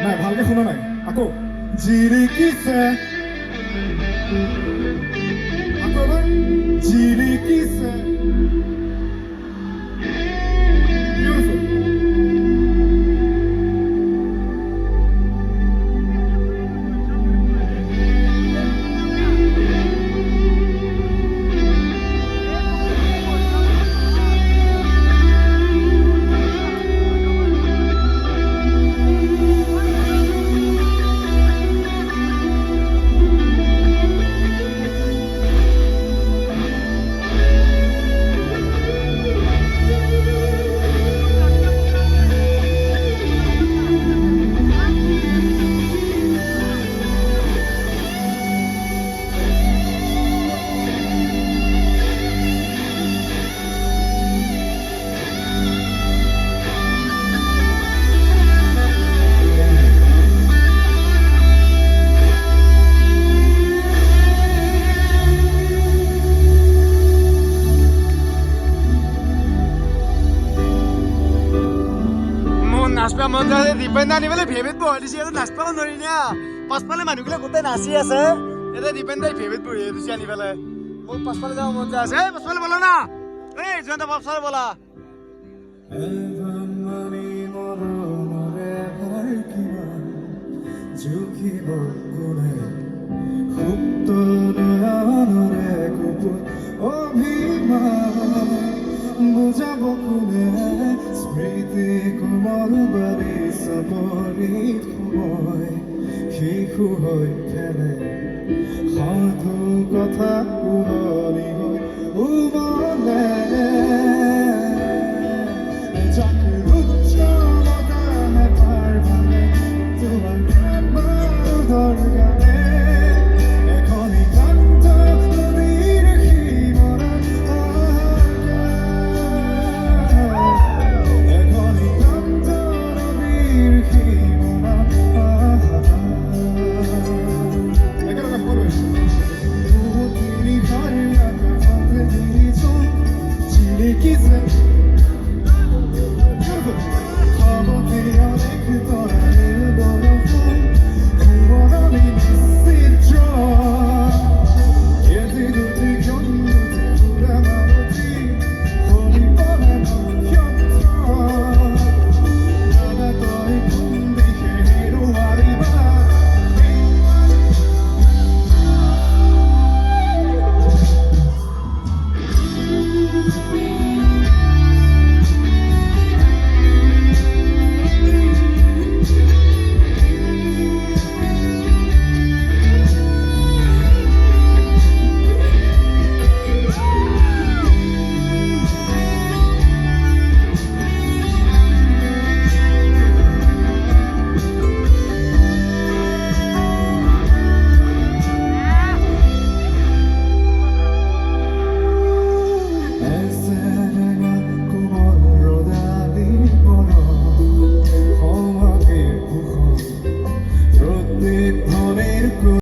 নাই ভালকে শুনা নাই আকৌ জিৰিকিছে আকৌ এবাৰ জিৰিকিছে Beautiful. নাচবা মন যায় দীপেন দাই নিবলৈ ফেভৰেট বহাই দিছে আৰু নাচবা নোৱাৰি না পাছফালে মানুহবিলাক গোটেই নাচি আছে এতিয়া দীপেন দাই ফেভৰেট বহি দিছে আনি পেলাই মোক পাছফালে যাব মন যায় আছে পাছফালে বলা না এই জয়ন্ত পাছফালে বলা বুজাব কোনে স্মৃতি কোমল বাৰী চাপৰিত সময় শিশু হৈ খেলে সাধু কথা উমলি হৈ উমলে